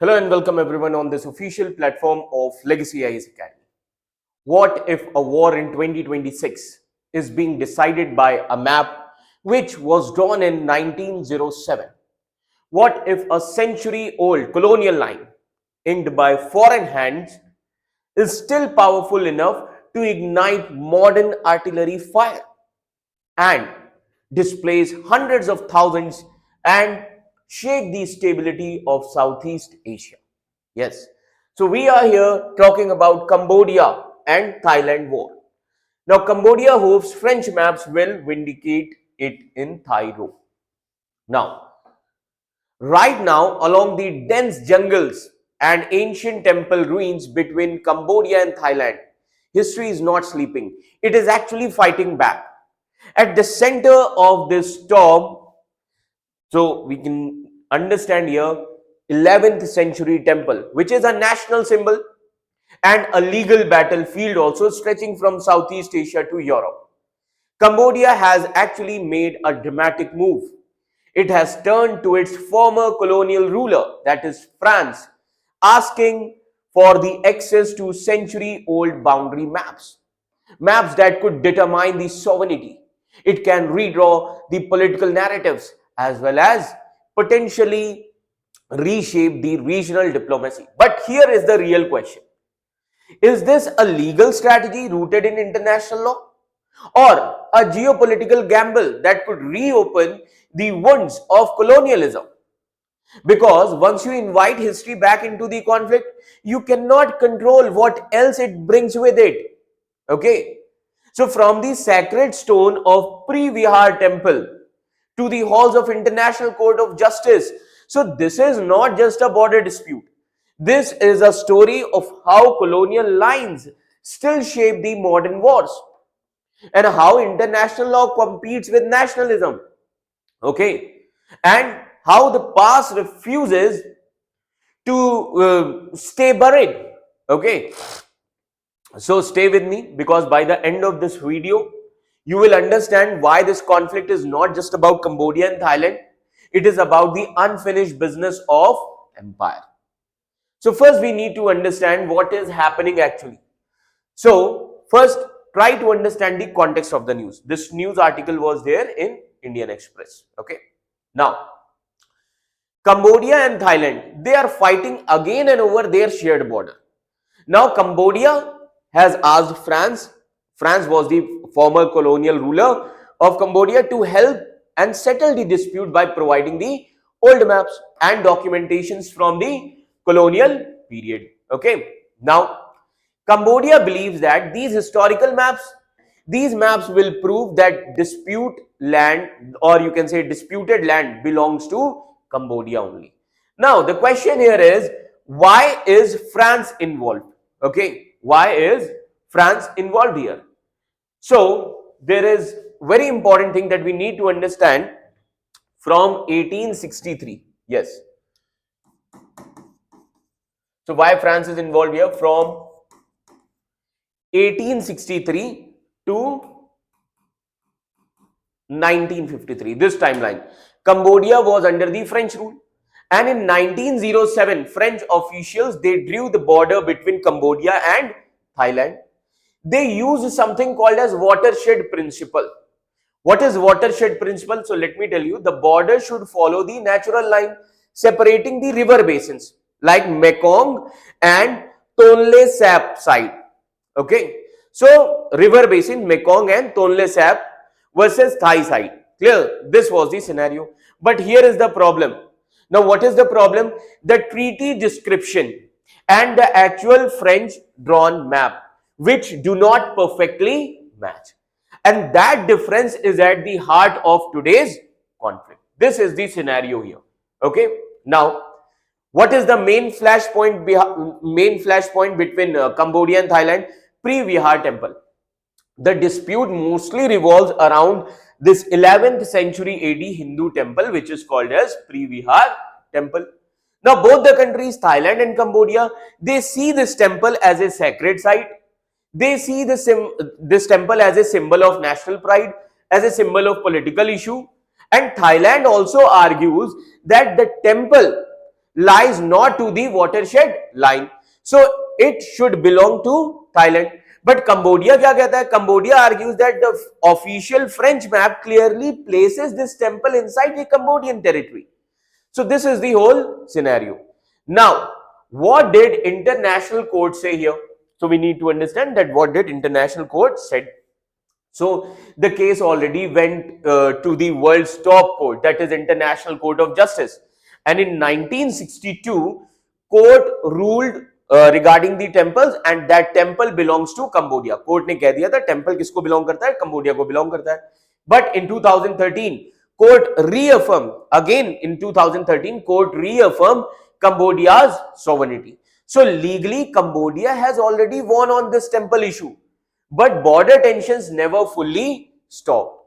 Hello and welcome everyone on this official platform of Legacy IAS Academy. What if a war in 2026 is being decided by a map which was drawn in 1907? What if a century-old colonial line inked by foreign hands is still powerful enough to ignite modern artillery fire and displace hundreds of thousands and shake the stability of Southeast Asia? Yes. So we are here talking about Cambodia and Thailand war. Now Cambodia hopes French maps will vindicate it in Thai rule. Now, right now along the dense jungles and ancient temple ruins between Cambodia and Thailand, history is not sleeping. It is actually fighting back. At the center of this storm, so we can understand here 11th century temple, which is a national symbol and a legal battlefield also stretching from Southeast Asia to Europe. Cambodia has actually made a dramatic move. It has turned to its former colonial ruler, that is France, asking for the access to century-old boundary maps. Maps that could determine the sovereignty. It can redraw the political narratives as well as potentially reshape the regional diplomacy. But here is the real question. Is this a legal strategy rooted in international law or a geopolitical gamble that could reopen the wounds of colonialism? Because once you invite history back into the conflict, you cannot control what else it brings with it. Okay. So from the sacred stone of Pre-Vihar temple to the halls of International Court of Justice. So this is not just a border dispute. This is a story of how colonial lines still shape the modern wars and how international law competes with nationalism. Okay. And how the past refuses to stay buried. Okay. So stay with me, because by the end of this video, you will understand why this conflict is not just about Cambodia and Thailand. It is about the unfinished business of empire. So first we need to understand what is happening actually. So first try to understand the context of the news. This news article was there in Indian Express. Okay. Now, Cambodia and Thailand, they are fighting again and over their shared border. Now Cambodia has asked France was the former colonial ruler of Cambodia, to help and settle the dispute by providing the old maps and documentations from the colonial period. Okay. Now, Cambodia believes that these historical maps, these maps will prove that dispute land, or you can say disputed land, belongs to Cambodia only. Now, the question here is, why is France involved? Okay. Why is France involved here? So, there is very important thing that we need to understand from 1863. Yes. So, why France is involved here? From 1863 to 1953, this timeline, Cambodia was under the French rule. And in 1907, French officials, they drew the border between Cambodia and Thailand. They used something called as watershed principle. What is watershed principle? So let me tell you, the border should follow the natural line separating the river basins like Mekong and Tonle Sap side. Okay. So river basin, Mekong and Tonle Sap versus Thai side. Clear? This was the scenario. But here is the problem. Now what is the problem? The treaty description and the actual French drawn map, which do not perfectly match. And that difference is at the heart of today's conflict. This is the scenario here. Okay. Now, what is the main flashpoint between Cambodia and Thailand? Pre-Vihar temple. The dispute mostly revolves around this 11th century AD Hindu temple, which is called as Pre-Vihar temple. Now, both the countries, Thailand and Cambodia, they see this temple as a sacred site. They see this temple as a symbol of national pride, as a symbol of political issue. And Thailand also argues that the temple lies not to the watershed line. So it should belong to Thailand. But Cambodia क्या कहता है? Cambodia argues that the official French map clearly places this temple inside the Cambodian territory. So this is the whole scenario. Now, what did international court say here? So we need to understand that what did international court said. So the case already went to the world's top court, that is International Court of Justice. And in 1962, court ruled regarding the temples, and that temple belongs to Cambodia. Court ने कह दिया था temple किसको belong करता है? Cambodia को belong करता है. But in 2013, court reaffirmed, again in 2013, court reaffirmed Cambodia's sovereignty. So legally, Cambodia has already won on this temple issue. But border tensions never fully stopped.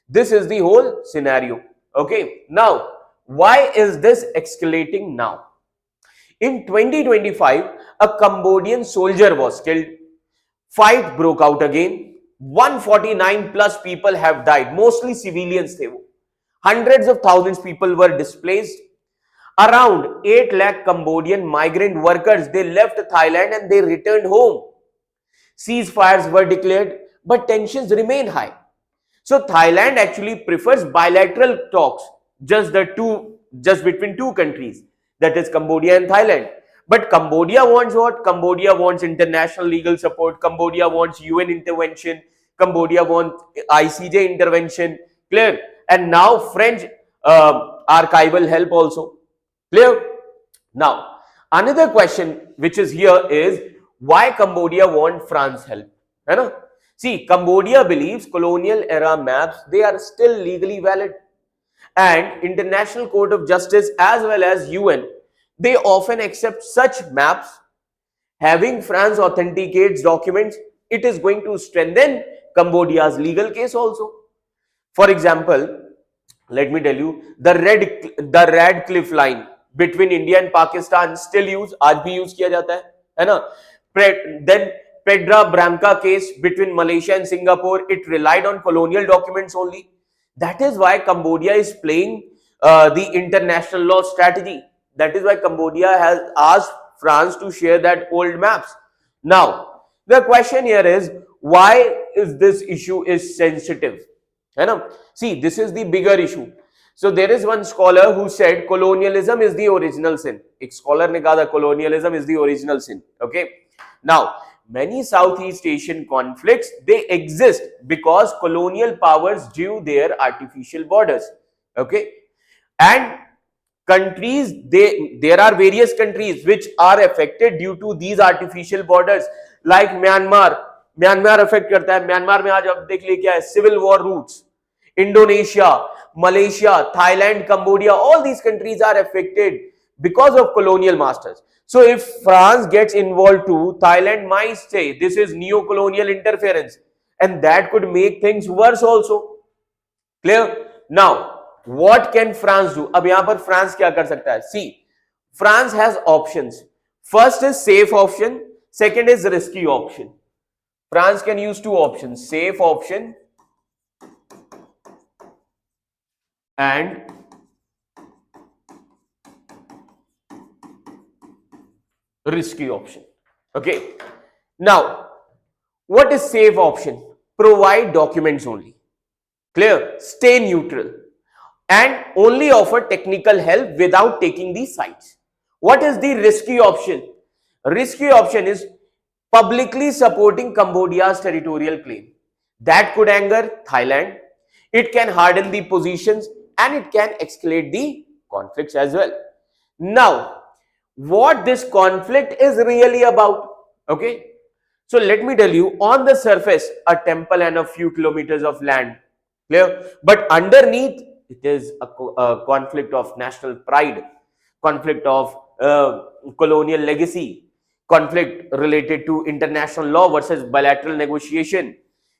This is the whole scenario. Okay. Now, why is this escalating now? In 2025, a Cambodian soldier was killed. Fight broke out again. 149 plus people have died. Mostly civilians थे वो. Hundreds of thousands people were displaced. Around 8 lakh Cambodian migrant workers, they left Thailand and they returned home. Ceasefires were declared, but tensions remain high. So Thailand actually prefers bilateral talks, just between two countries, that is Cambodia and Thailand. But Cambodia wants what? Cambodia wants international legal support. Cambodia wants UN intervention. Cambodia wants ICJ intervention. Clear? And now French archival help also. Clear? Now, another question which is here is, why Cambodia want France help? है ना? See, Cambodia believes colonial era maps, they are still legally valid, and International Court of Justice as well as UN, they often accept such maps. Having France authenticates documents, it is going to strengthen Cambodia's legal case also. For example, let me tell you, the Radcliffe line between India and Pakistan still used, आज भी use किया जाता है ना? Then Pedra Branca case between Malaysia and Singapore, it relied on colonial documents only. That is why Cambodia is playing the international law strategy. That is why Cambodia has asked France to share that old maps. Now, the question here is, why is this issue is sensitive? See, this is the bigger issue. So there is one scholar who said colonialism is the original sin. एक scholar ने कहा था colonialism is the original sin. Okay. Now, many Southeast Asian conflicts, they exist because colonial powers drew their artificial borders. Okay. And countries, there are various countries which are affected due to these artificial borders, like Myanmar. Myanmar affect करता है. Myanmar में आज अब देख ले क्या है, civil war roots. Indonesia, Malaysia, Thailand, Cambodia, all these countries are affected because of colonial masters. So if France gets involved too, Thailand might say this is neo-colonial interference, and that could make things worse also. Clear? Now, what can France do? अब यहाँ पर France क्या कर सकता है? See, France has options. First is safe option, second is risky option. France can use two options, safe option and risky option. Okay. Now, what is safe option? Provide documents only. Clear? Stay neutral and only offer technical help without taking these sides. What is the risky option? Risky option is publicly supporting Cambodia's territorial claim. That could anger Thailand. It can harden the positions and it can escalate the conflicts as well. Now, what this conflict is really about? Okay. So let me tell you, on the surface, a temple and a few kilometers of land. Clear? But underneath, it is a conflict of national pride, conflict of colonial legacy, conflict related to international law versus bilateral negotiation.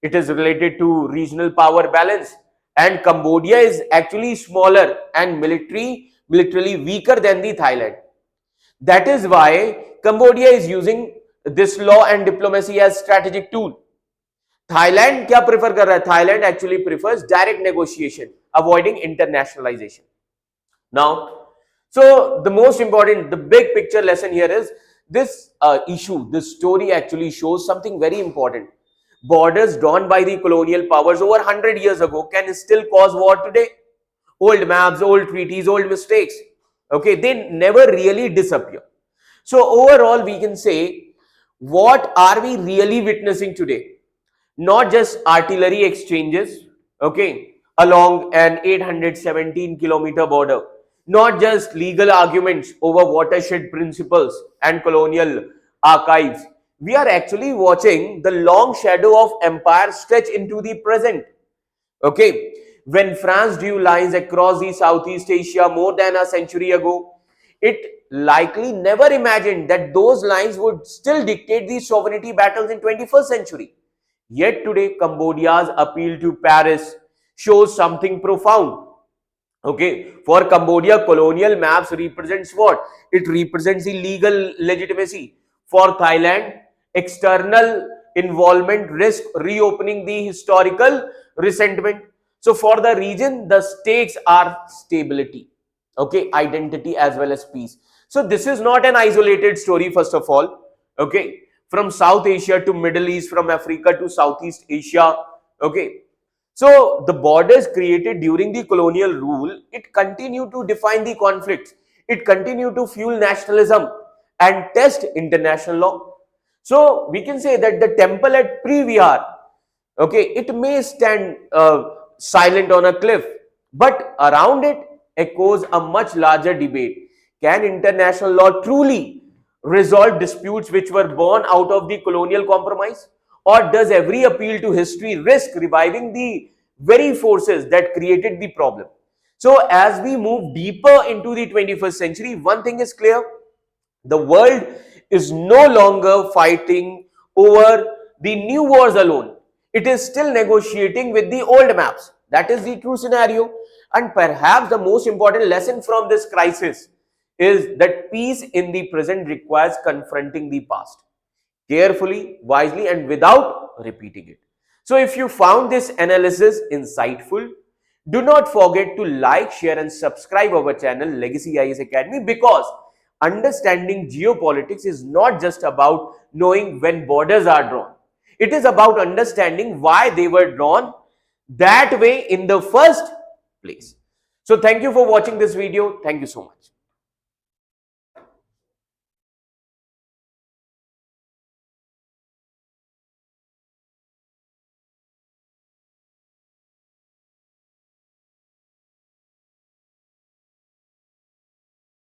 It is related to regional power balance. And Cambodia is actually smaller and militarily weaker than the Thailand. That is why Cambodia is using this law and diplomacy as strategic tool. Thailand क्या prefer कर रहा है? Thailand actually prefers direct negotiation, avoiding internationalization. Now, So the most important, the big picture lesson here is this issue, this story actually shows something very important. Borders drawn by the colonial powers over 100 years ago can still cause war today. Old maps, old treaties, old mistakes, okay, they never really disappear. So overall, we can say, what are we really witnessing today? Not just artillery exchanges, okay, along an 817-kilometer border, not just legal arguments over watershed principles and colonial archives. We are actually watching the long shadow of empire stretch into the present. Okay, when France drew lines across the Southeast Asia more than a century ago, it likely never imagined that those lines would still dictate the sovereignty battles in 21st century. Yet today, Cambodia's appeal to Paris shows something profound. Okay, for Cambodia, colonial maps represents what? It represents the legal legitimacy. For Thailand, external involvement risk reopening the historical resentment. So for the region, the stakes are stability, okay, identity as well as peace. So this is not an isolated story, first of all, okay, from South Asia to Middle East, from Africa to Southeast Asia, okay. So the borders created during the colonial rule, it continued to define the conflicts. It continued to fuel nationalism and test international law. So we can say that the temple at Privihar, okay, it may stand silent on a cliff, but around it echoes a much larger debate. Can international law truly resolve disputes which were born out of the colonial compromise? Or does every appeal to history risk reviving the very forces that created the problem? So as we move deeper into the 21st century, one thing is clear: the world is no longer fighting over the new wars alone. It is still negotiating with the old maps. That is the true scenario. And perhaps the most important lesson from this crisis is that peace in the present requires confronting the past carefully, wisely, and without repeating it. So, if you found this analysis insightful, do not forget to like, share, and subscribe our channel Legacy IAS Academy, because understanding geopolitics is not just about knowing when borders are drawn. It is about understanding why they were drawn that way in the first place. So, thank you for watching this video. Thank you so much.